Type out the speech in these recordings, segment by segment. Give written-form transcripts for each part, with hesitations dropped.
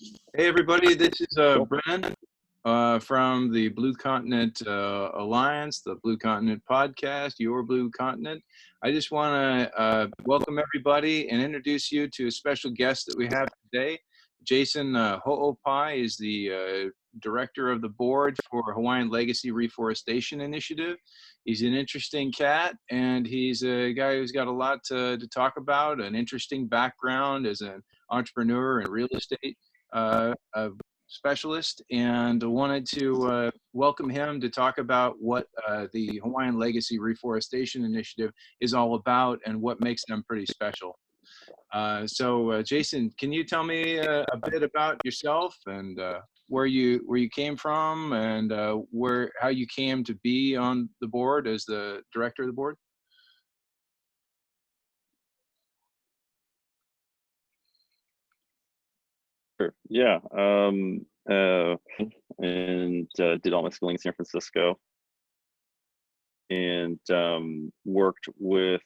Hey everybody, this is Cool. Brennan from the Blue Continent Alliance, the Blue Continent Podcast, Your Blue Continent. I just want to welcome everybody and introduce you to a special guest that we have today. Jason Ho'opai is the director of the board for Hawaiian Legacy Reforestation Initiative. He's an interesting cat, and he's a guy who's got a lot to talk about, an interesting background as an entrepreneur and real estate a specialist, and wanted to welcome him to talk about what the Hawaiian Legacy Reforestation Initiative is all about and what makes them pretty special. Jason, can you tell me a bit about yourself and where you came from and how you came to be on the board as the director of the board? Sure. Yeah. And did all my schooling in San Francisco, and worked with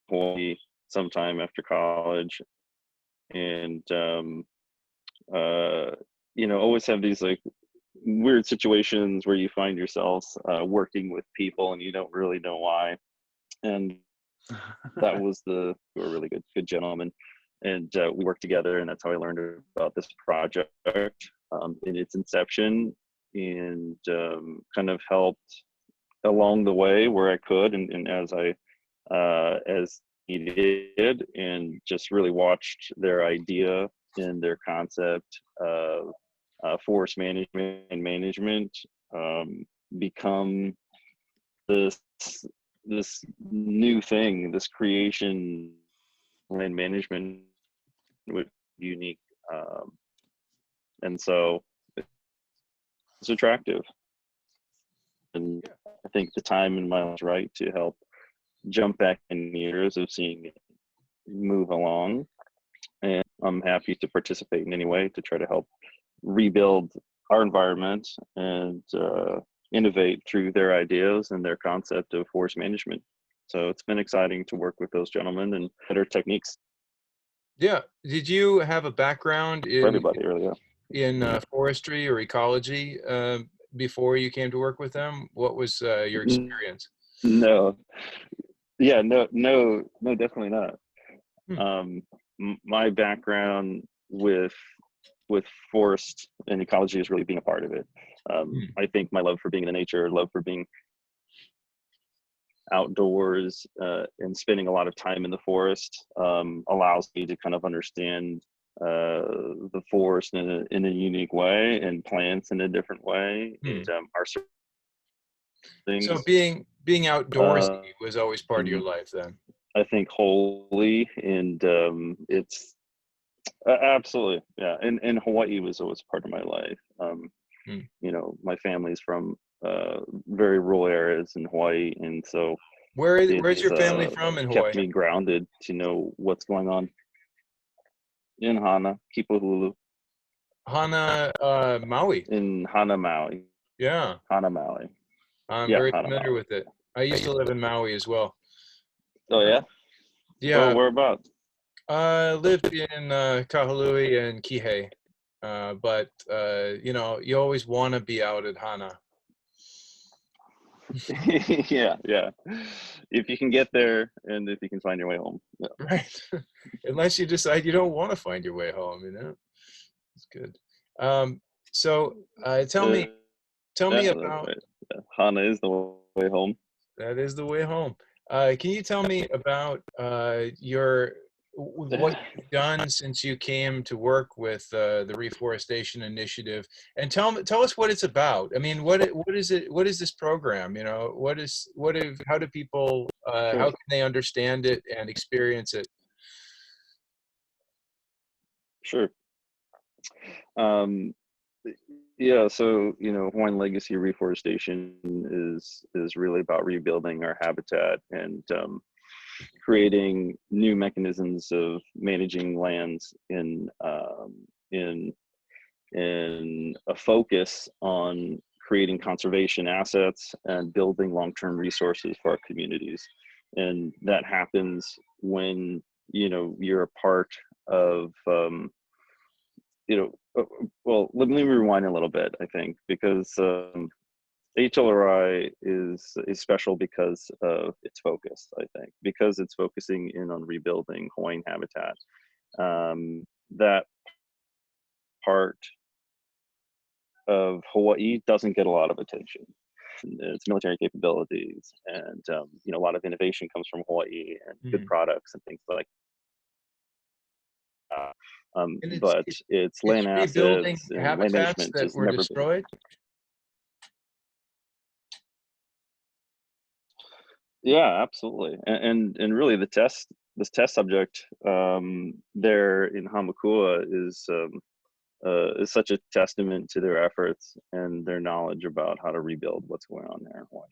Hawaii sometime after college, and always have these like weird situations where you find yourselves working with people and you don't really know why. And that was we were really good gentlemen, and we worked together, and that's how I learned about this project in its inception, and kind of helped along the way where I could, and as needed, and just really watched their idea and their concept of forest management and management become this new thing, this creation, land management with unique, and so it's attractive, and I think the time in my life is right to help jump back in years of seeing it move along, and I'm happy to participate in any way to try to help rebuild our environment and innovate through their ideas and their concept of forest management. So it's been exciting to work with those gentlemen and better techniques Yeah. Did you have a background for everybody, really. in forestry or ecology before you came to work with them? What was your experience? No, yeah, no, definitely not. My background with forest and ecology is really being a part of it. I think my love for being in nature, love for being outdoors, and spending a lot of time in the forest allows me to kind of understand the forest in a unique way, and plants in a different way, and our things. So being outdoorsy was always part of your life then? I think wholly, and it's absolutely, yeah. And Hawaii was always part of my life. My family's from very rural areas in Hawaii, and so where's your family from in Hawaii? kept me grounded to know what's going on in Hana, Kipahulu. Hana, Maui. In Hana, Maui. Yeah. Hana, Maui. I'm very familiar with it. I used to live in Maui as well. Oh yeah? Yeah. Oh, whereabouts? I lived in Kahului and Kihei, but you always want to be out at Hana. yeah. If you can get there, and if you can find your way home. Yeah. Right. Unless you decide you don't want to find your way home, It's good. So tell me about. Hana is the way home. That is the way home. Can you tell me about what you've done since you came to work with the Reforestation Initiative, and tell us what it's about? I mean, what is it? What is this program? How do people Sure. how can they understand it and experience it? Sure. Yeah, so Hawaiian Legacy Reforestation is really about rebuilding our habitat and creating new mechanisms of managing lands in a focus on creating conservation assets and building long-term resources for our communities. And that happens when you're a part of well, let me rewind a little bit, I think, because HLRI is special because of its focus, I think, because it's focusing in on rebuilding Hawaiian habitat. That part of Hawaii doesn't get a lot of attention. Its military capabilities and a lot of innovation comes from Hawaii and good Mhm. products and things like that. And But its it's land rebuilding assets and land habitats management that just were never been. destroyed? Yeah, absolutely. And really this test subject there in Hamakua is such a testament to their efforts and their knowledge about how to rebuild what's going on there in Hawaii.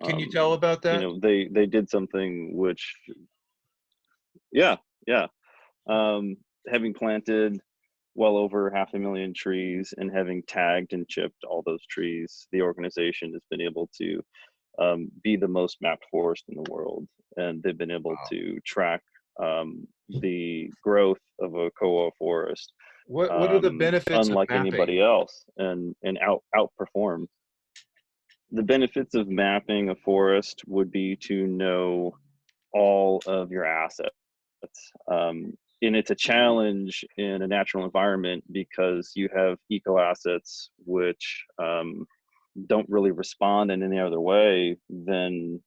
Can you tell about that? They did something which, yeah, yeah. Having planted well over 500,000 trees and having tagged and chipped all those trees, the organization has been able to be the most mapped forest in the world, and they've been able Wow. to track the growth of a koa forest What are the benefits of unlike mapping? anybody else, and outperform. The benefits of mapping a forest would be to know all of your assets. And it's a challenge in a natural environment because you have eco assets which don't really respond in any other way than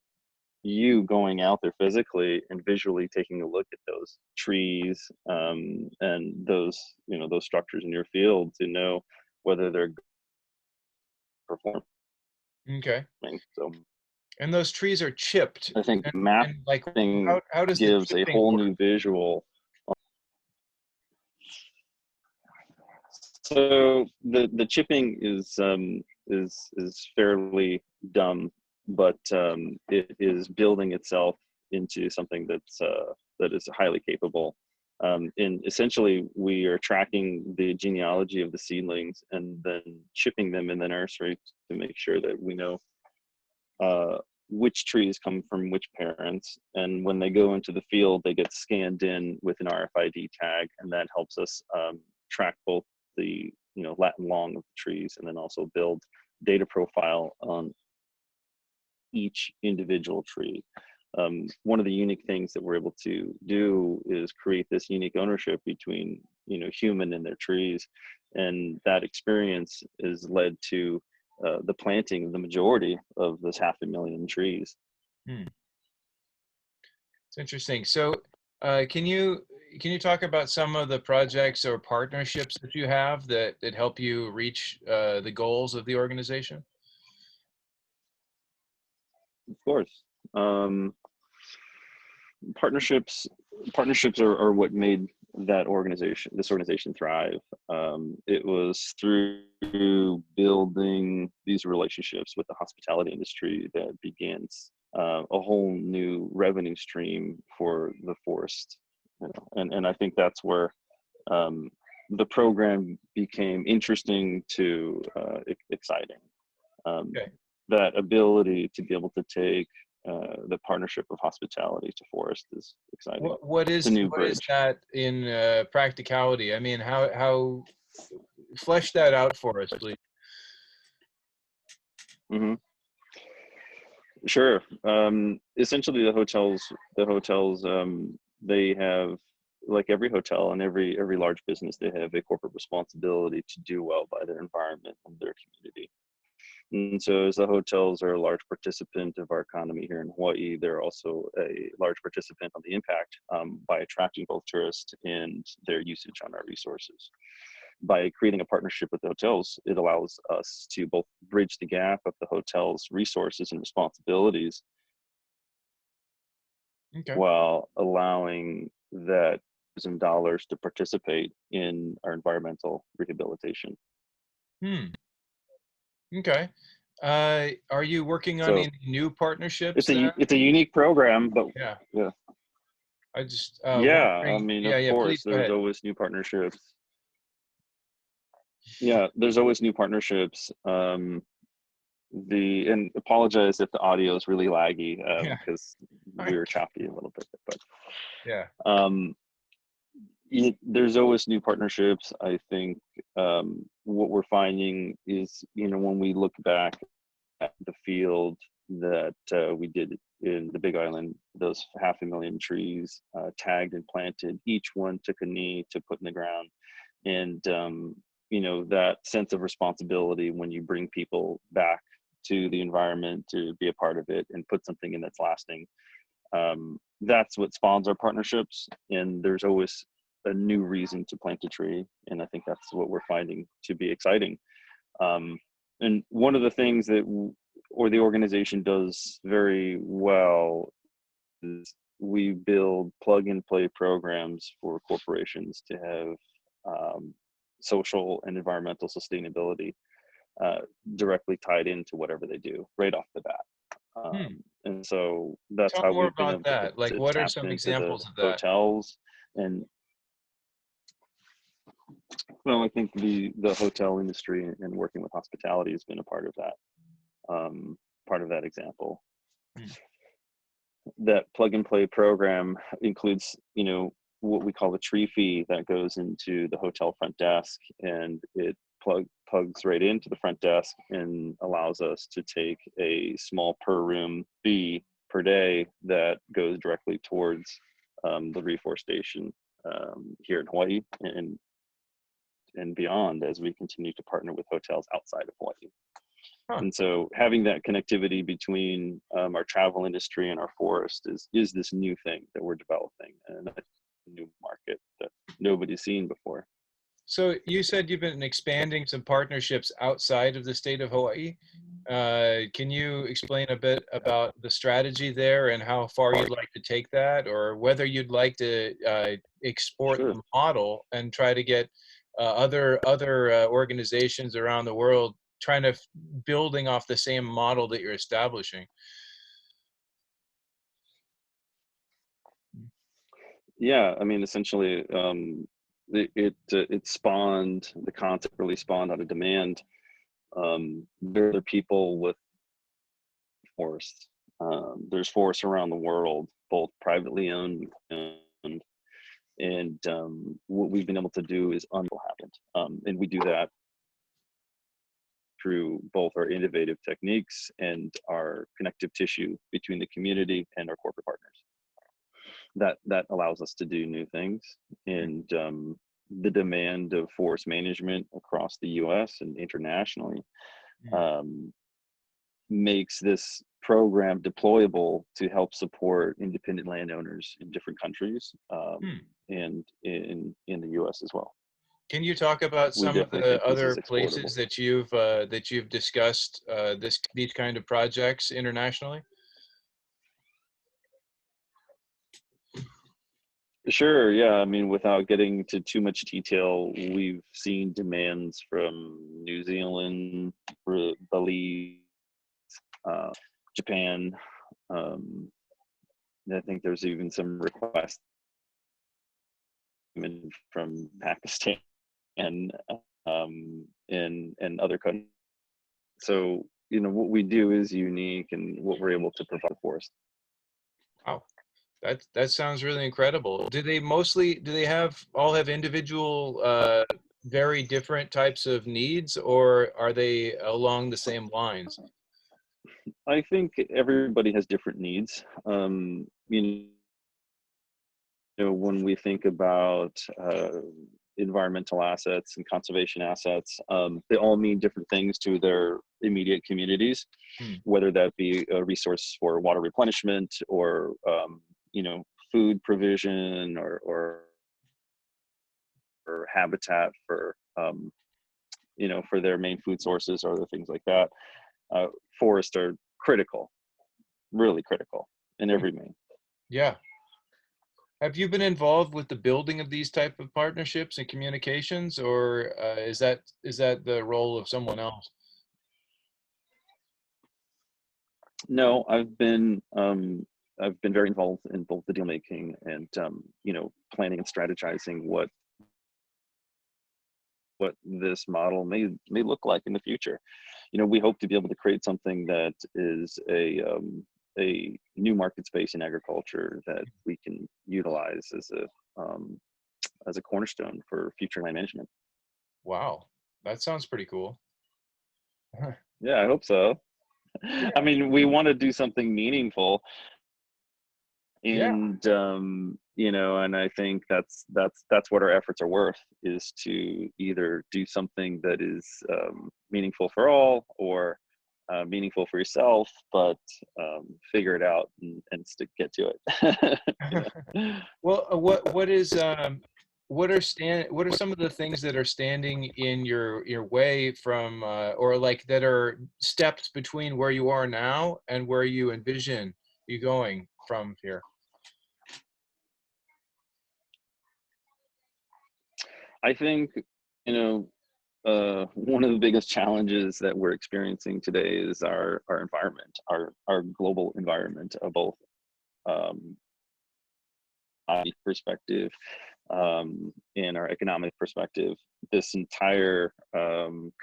you going out there physically and visually taking a look at those trees and those structures in your field to know whether they're performing. Okay. So And those trees are chipped, I think and, like, mapping how does the gives a chipping whole work? new visual. So the chipping is fairly dumb, but it is building itself into something that is highly capable. And essentially, we are tracking the genealogy of the seedlings and then chipping them in the nursery to make sure that we know uh, which trees come from which parents. And when they go into the field, they get scanned in with an RFID tag, and that helps us track both the lat and long of the trees, and then also build data profile on each individual tree. One of the unique things that we're able to do is create this unique ownership between human and their trees, and that experience is led to the planting of the majority of this 500,000 trees. Hmm, it's interesting. So, can you talk about some of the projects or partnerships that you have that help you reach the goals of the organization? Of course. Um, partnerships partnerships are what made this organization thrive. It was through building these relationships with the hospitality industry that begins a whole new revenue stream for the forest. And I think that's where the program became interesting to exciting. um, Okay. that ability to be able to take the partnership of hospitality to forest is exciting. It's a new What is bridge. that in practicality? I mean, how flesh that out for us, please. Hmm. Sure. Essentially, the hotels, they have, like every hotel and every large business, they have a corporate responsibility to do well by their environment and their community. And so, as the hotels are a large participant of our economy here in Hawaii, they're also a large participant on the impact by attracting both tourists and their usage on our resources. By creating a partnership with the hotels, it allows us to both bridge the gap of the hotel's resources and responsibilities Okay. while allowing that some dollars to participate in our environmental rehabilitation. Hmm. Okay. Are you working on So any new partnerships it's a then? it's a unique program, but Yeah. yeah. I just Yeah, I wondering. mean, Yeah, of yeah. course, Please go there's ahead. always new partnerships. Yeah, there's always new partnerships. And apologize if the audio is really laggy Yeah. because I, we were choppy a little bit, but yeah. um, There's always new partnerships. I think what we're finding is, when we look back at the field that we did in the Big Island, those 500,000 trees tagged and planted, each one took a knee to put in the ground. And, that sense of responsibility when you bring people back to the environment to be a part of it and put something in that's lasting. That's what spawns our partnerships. And there's always a new reason to plant a tree. And I think that's what we're finding to be exciting. And one of the things that the organization does very well is we build plug and play programs for corporations to have social and environmental sustainability directly tied into whatever they do right off the bat. And so that's Talk how more we've been about able that. Like, to what are tap some into the examples of that? hotels. And well, I think the hotel industry and working with hospitality has been a part of that example. That plug and play program includes, what we call the tree fee that goes into the hotel front desk, and it plugs right into the front desk and allows us to take a small per room fee per day that goes directly towards the reforestation here in Hawaii and beyond, as we continue to partner with hotels outside of Hawaii. And so having that connectivity between our travel industry and our forest is this new thing that we're developing, and a new market that nobody's seen before. So you said you've been expanding some partnerships outside of the state of Hawaii. Can you explain a bit about the strategy there and how far you'd like to take that, or whether you'd like to export Sure. the model and try to get other organizations around the world trying to building off the same model that you're establishing? Yeah, I mean, essentially, it spawned, the concept really spawned out of demand. There are people with forests. There's forests around the world, both privately owned and what we've been able to do is happened. And we do that through both our innovative techniques and our connective tissue between the community and our corporate partners. That allows us to do new things. And the demand of forest management across the US and internationally makes this program deployable to help support independent landowners in different countries and in the US as well. Can you talk about We some of definitely the think this is other exportable. places that you've discussed these kind of projects internationally? Sure, yeah. I mean, without getting to too much detail, we've seen demands from New Zealand, Belize, Japan. I think there's even some requests from Pakistan and other countries. So, what we do is unique, and what we're able to provide for us. Wow, that sounds really incredible. Do they all have individual, very different types of needs, or are they along the same lines? I think everybody has different needs. When we think about environmental assets and conservation assets, they all mean different things to their immediate communities, whether that be a resource for water replenishment or food provision or habitat for for their main food sources or other things like that. Forests are critical, really critical in every domain. Yeah. Have you been involved with the building of these type of partnerships and communications, or is that the role of someone else? No, I've been very involved in both the deal making and planning and strategizing what this model may look like in the future. We hope to be able to create something that is a new market space in agriculture that we can utilize as as a cornerstone for future land management. Wow, that sounds pretty cool. Yeah, I hope so. I mean, we want to do something meaningful, Yeah. and you know, and I think that's what our efforts are worth, is to either do something that is meaningful for all, or meaningful for yourself, but figure it out and get to it. You know? Well, what are some of the things that are standing in your way from or like that are steps between where you are now and where you envision you going from here? I think, you know, one of the biggest challenges that we're experiencing today is our environment, our global environment, of both um, perspective, and our economic perspective. This entire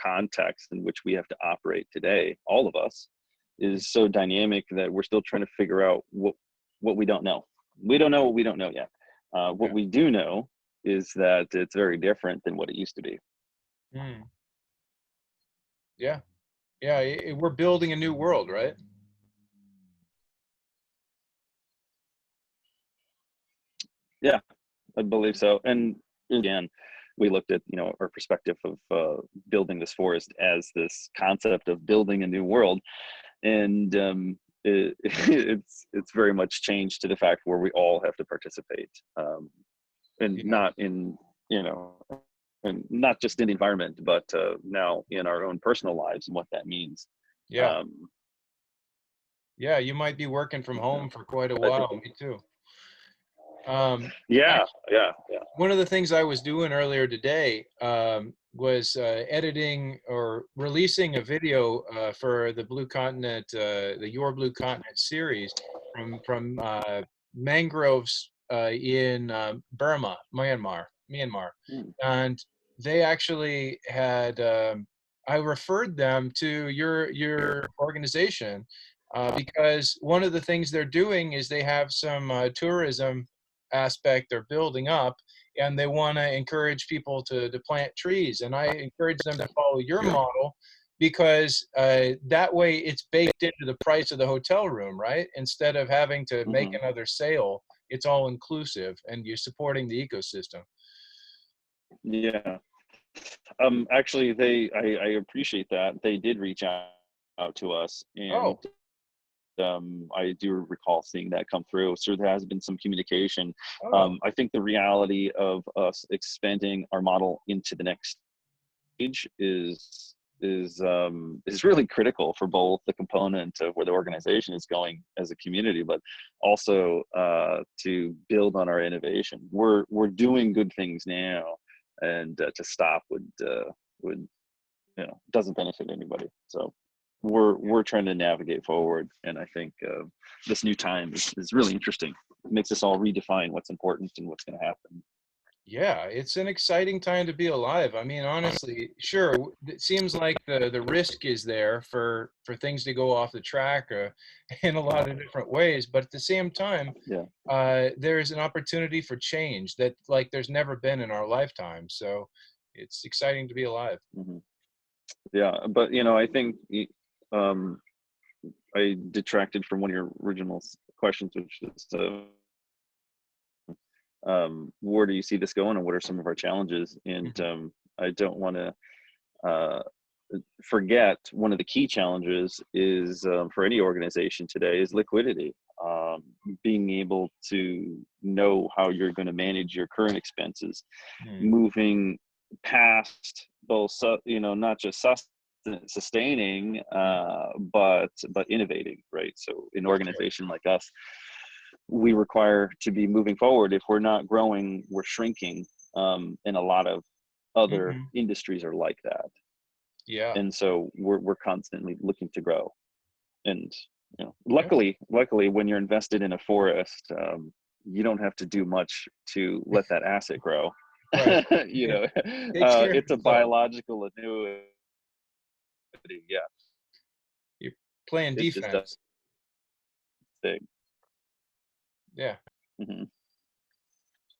context in which we have to operate today, all of us, is so dynamic that we're still trying to figure out what we don't know. We don't know what we don't know yet. What Yeah. we do know is that it's very different than what it used to be. Mm. Yeah. Yeah. We're building a new world, right? Yeah, I believe so. And again, we looked at, you know, our perspective of building this forest as this concept of building a new world, and it's very much changed to the fact where we all have to participate, and Yeah. not in, you know, and not just in the environment, but now in our own personal lives and what that means. Yeah. Um, Yeah. You might be working from you home know, for quite a I think, while. Me too. yeah, yeah, yeah. One of the things I was doing earlier today was editing or releasing a video for the Blue Continent, the Your Blue Continent series from mangroves in Burma, Myanmar, Hmm. and they actually had. I referred them to your organization because one of the things they're doing is they have some tourism aspect they're building up, and they want to encourage people to plant trees, and I encourage them to follow your model because that way it's baked into the price of the hotel room, right? Instead of having to make Hmm. another sale, it's all inclusive and you're supporting the ecosystem. Yeah. Actually, I appreciate that. They did reach out to us, and Oh. I do recall seeing that come through. So there has been some communication. Oh. I think the reality of us expanding our model into the next stage is really critical for both the component of where the organization is going as a community, but also to build on our innovation. We're doing good things now, and to stop would, you know, doesn't benefit anybody. So we're trying to navigate forward, and I think this new time is really interesting. It makes us all redefine what's important and what's going to happen. Yeah, it's an exciting time to be alive. I mean, honestly, sure, it seems like the risk is there for things to go off the track in a lot of different ways, but at the same time, Yeah. there's an opportunity for change that like there's never been in our lifetime. So it's exciting to be alive. Hmm. Yeah, but you know, I think um, I detracted from one of your original questions, which is where do you see this going, and what are some of our challenges? And Mhm. I don't want to uh, forget one of the key challenges is, for any organization today, is liquidity. Um, Being able to know how you're going to manage your current expenses, Mm. moving past both, you know, not just sustaining, Mm. but innovating, right? So an That's right. organization like us, we require to be moving forward. If we're not growing, we're shrinking, and a lot of other Hmm. industries are like that. Yeah. And so we're constantly looking to grow. And you know, Yeah. luckily when you're invested in a forest, you don't have to do much to let that asset grow. Right. You It know, takes care of it's a itself. biological annuity. Yeah, You're playing it just does defense. thing. Yeah. Hmm.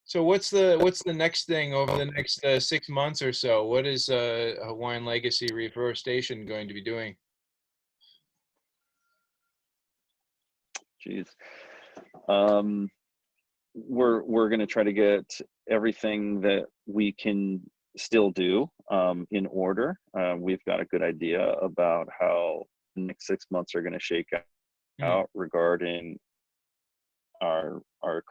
So what's the next thing over the next 6 months or so? What is Hawaiian Legacy Reforestation going to be doing? Geez. We're going to try to get everything that we can still do in order. We've got a good idea about how the next 6 months are going to shake Hmm. out regarding our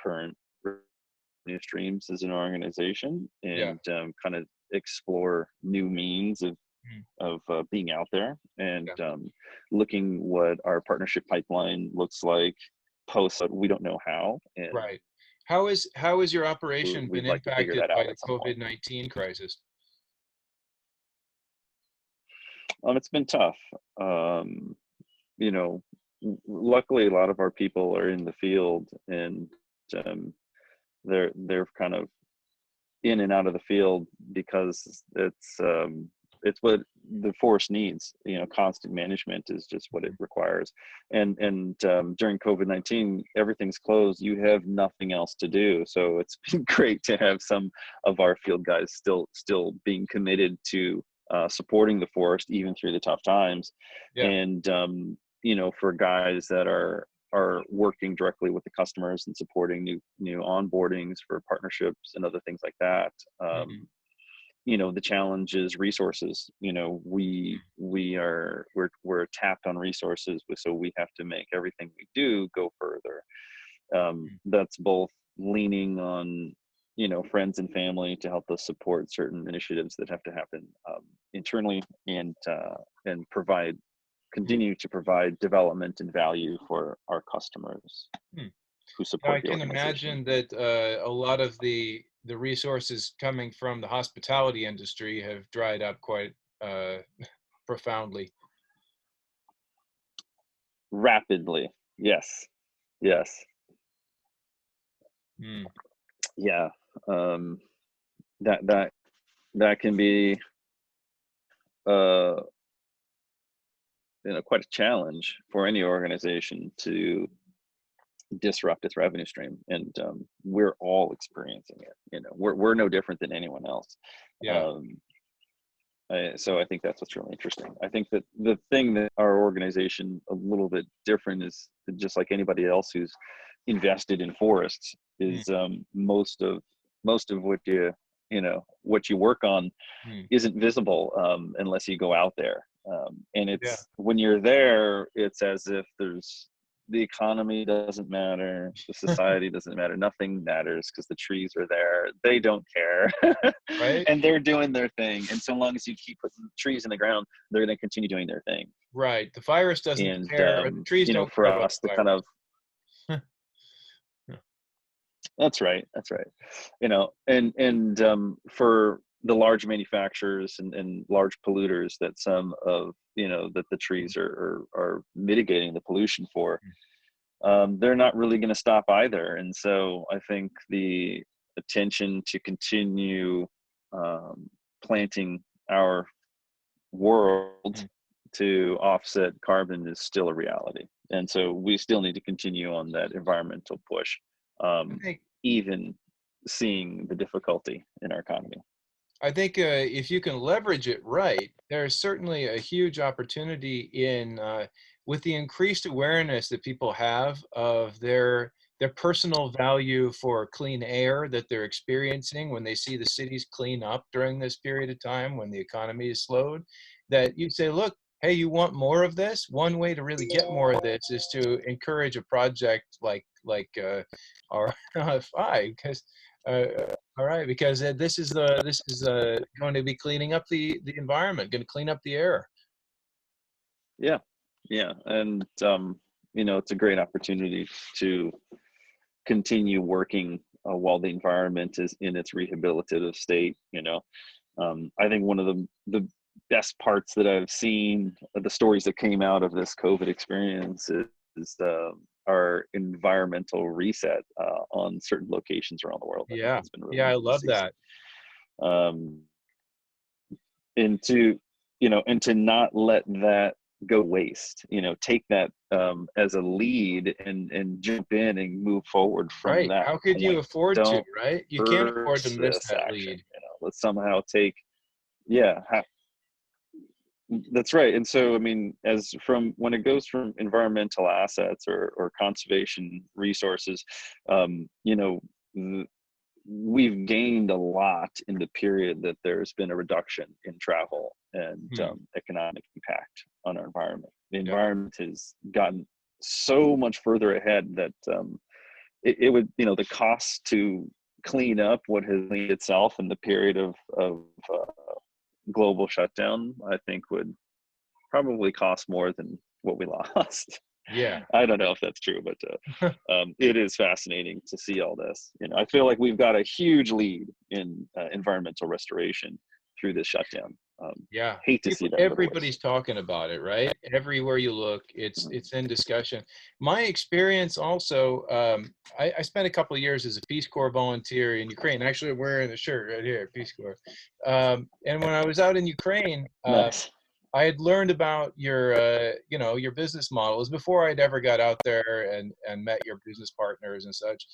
current revenue streams as an organization, Yeah. and kind of explore new means of Hmm. being out there, and Yeah. looking what our partnership pipeline looks like post. We don't know how, and Right. How is your operation been we'd like to figure impacted that by out the at some point. COVID-19 crisis? It's been tough. Um, you know, Luckily, a lot of our people are in the field, and um, they're kind of in and out of the field because it's what the forest needs. Constant management is just what it requires. And during COVID-19, everything's closed. You have nothing else to do. So it's been great to have some of our field guys still being committed to supporting the forest even through the tough times. Yeah. And for guys that are working directly with the customers and supporting new onboardings for partnerships and other things like that. Mhm. The challenge is resources. We're tapped on resources, so we have to make everything we do go further. That's both leaning on friends and family to help us support certain initiatives that have to happen internally, and Mhm. continue to provide development and value for our customers Hmm. who Now, support I the can organization. imagine that a lot of the resources coming from the hospitality industry have dried up quite uh, profoundly. Rapidly, yes, yes, Mm. yeah. Um, that that that can be uh, quite a challenge for any organization to disrupt its revenue stream, and we're all experiencing it. We're no different than anyone else. Yeah. Um, so I think that's what's really interesting. I think that the thing that our organization a little bit different is, just like anybody else who's invested in forests, Mm. is most of what you work on Mm. isn't visible unless you go out there. And Yeah. it's when you're there, it's as if the economy doesn't matter, the society doesn't matter, nothing matters because the trees are there. They don't care, Right. and they're doing their thing. And so long as you keep putting trees in the ground, they're going to continue doing their thing. Right. The virus doesn't And care, or the trees don't for care about us, the the kind virus. of That's right. That's right. And for the large manufacturers and large polluters that some of that the trees are mitigating the pollution for, they're not really going to stop either. And so I think the attention to continue planting our world Mm. to offset carbon is still a reality. And so we still need to continue on that environmental push, I um, think even seeing the difficulty in our economy. if you can leverage it right, there's certainly a huge opportunity in with the increased awareness that people have of their personal value for clean air that they're experiencing when they see the cities clean up during this period of time when the economy is slowed. That you say, look, hey, you want more of this? One way to really get more of this is to encourage a project like RFI, because all right, because this is going to be cleaning up the environment, going to clean up the air. Yeah, yeah, and it's a great opportunity to continue working while the environment is in its rehabilitative state. I think one of the best parts that I've seen, the stories that came out of this COVID experience, is our environmental reset on certain locations around the world. I think Yeah, that's been really yeah, I neat to love see. that. Um, and to not let that go waste. Take that as a lead and jump in and move forward from Right. that How could you point. afford to, Don't right? You can't afford to reverse miss this that action. lead. Let's somehow take, yeah, that's right. And so, I mean, as from when it goes from environmental assets or conservation resources, th- we've gained a lot in the period that there's been a reduction in travel and Hmm. economic impact on our environment. The Yeah. environment has gotten so much further ahead that it would, the cost to clean up what has cleaned itself in the period of global shutdown, I think would probably cost more than what we lost. Yeah. I don't know if that's true, but it is fascinating to see all this. I feel like we've got a huge lead in environmental restoration through this shutdown. Yeah. Hate to see that Everybody's reverse. talking about it, right? Everywhere you look, it's in discussion. My experience also, I spent a couple of years as a Peace Corps volunteer in Ukraine. Actually, I'm wearing the shirt right here, Peace Corps. And when I was out in Ukraine, Nice. I had learned about your business model. It was before I'd ever got out there and met your business partners and such.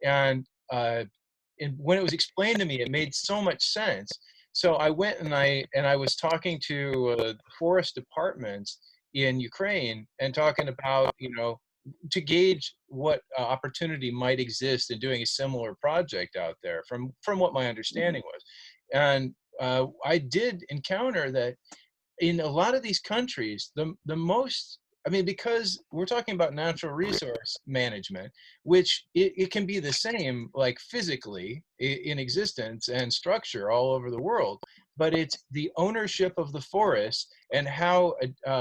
And when it was explained to me, it made so much sense. So I went and I was talking to the forest departments in Ukraine and talking about, to gauge what opportunity might exist in doing a similar project out there from what my Mhm. understanding was. And I did encounter that in a lot of these countries, the most, I mean, because we're talking about natural resource management, which it can be the same, like physically in existence and structure all over the world, but it's the ownership of the forest and how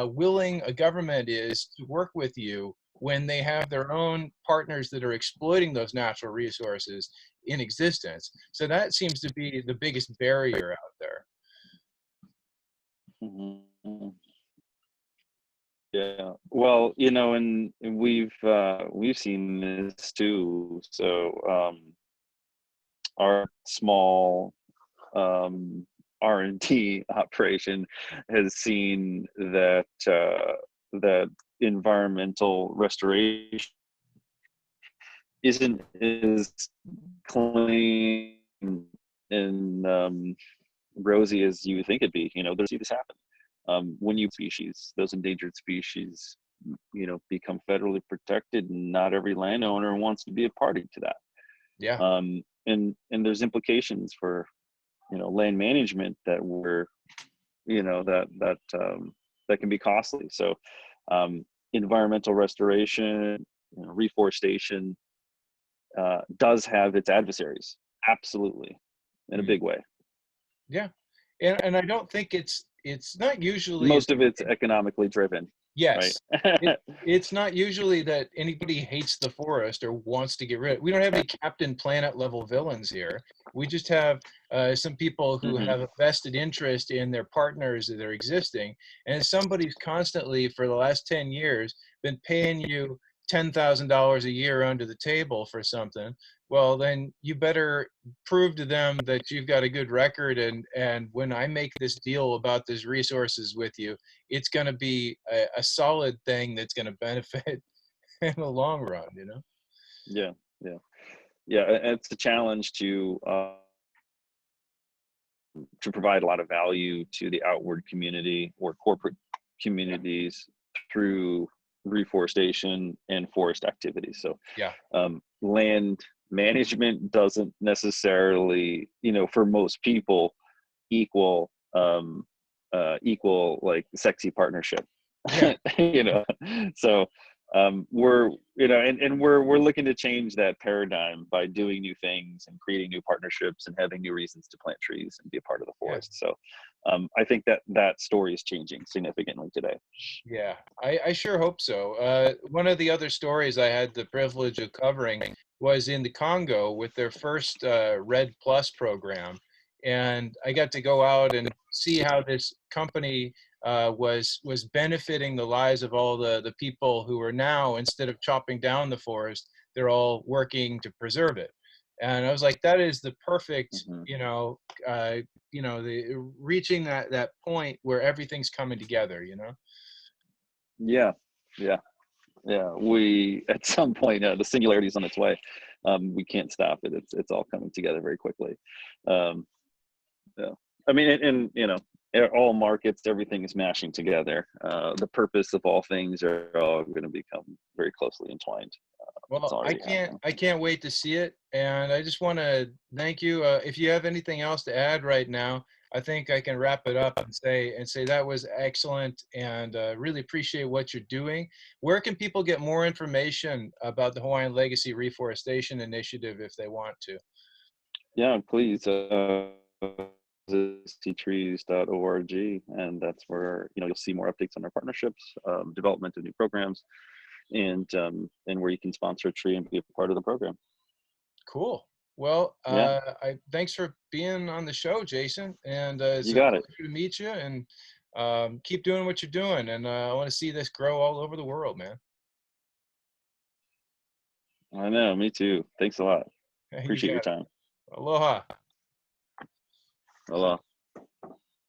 willing a government is to work with you when they have their own partners that are exploiting those natural resources in existence. So that seems to be the biggest barrier out there. Mhm. Yeah. Well, and we've seen this too. So our small R&D operation has seen that environmental restoration isn't as clean and rosy as you would think it'd be. There's see this happen. When you species, those endangered species, become federally protected, and not every landowner wants to be a party to that. Yeah. And there's implications for land management that we're that can be costly. So environmental restoration, reforestation does have its adversaries, absolutely, in a Mm. big way. Yeah. And I don't think it's not usually Most of it's economically driven, right? yes. It's not usually that anybody hates the forest or wants to get rid. We don't have any Captain Planet level villains here. We just have some people who Hmm. have a vested interest in their partners that are existing. And if somebody's constantly for the last 10 years been paying you $10,000 a year under the table for something, well, then you better prove to them that you've got a good record. And when I make this deal about these resources with you, it's going to be a solid thing that's going to benefit in the long run. Yeah, yeah, yeah. It's a challenge to provide a lot of value to the outward community or corporate communities through reforestation and forest activities. So Yeah. land management doesn't necessarily, for most people, equal equal like sexy partnership. Yeah. you know so we're and we're looking to change that paradigm by doing new things and creating new partnerships and having new reasons to plant trees and be a part of the Yeah. forest. So I think that story is changing significantly today. Yeah, I sure hope so. One of the other stories I had the privilege of covering was in the Congo with their first Red Plus program. And I got to go out and see how this company was benefiting the lives of all the people who are now, instead of chopping down the forest, they're all working to preserve it. And I was like, that is the perfect, Hmm. the reaching that point where everything's coming together. Yeah, yeah, yeah. We at some point the singularity is on its way. We can't stop it. It's all coming together very quickly. Um, yeah. I mean, and you know, all markets, everything is mashing together. The purpose of all things are all going to become very closely entwined. It's Well, already happening. I can't wait to see it, and I just want to thank you. If you have anything else to add right now, I think I can wrap it up and say that was excellent, and really appreciate what you're doing. Where can people get more information about the Hawaiian Legacy Reforestation Initiative if they want to? Yeah, please visit trees.org, and that's where you'll see more updates on our partnerships, development of new programs, and where you can sponsor a tree and be a part of the program. Cool. Well, Yeah, thanks for being on the show, Jason, and it's you a got it. pleasure to meet you. And keep doing what you're doing, and I want to see this grow all over the world, man. I know, me too. Thanks a lot. You Appreciate your got it. time. Aloha. Aloha.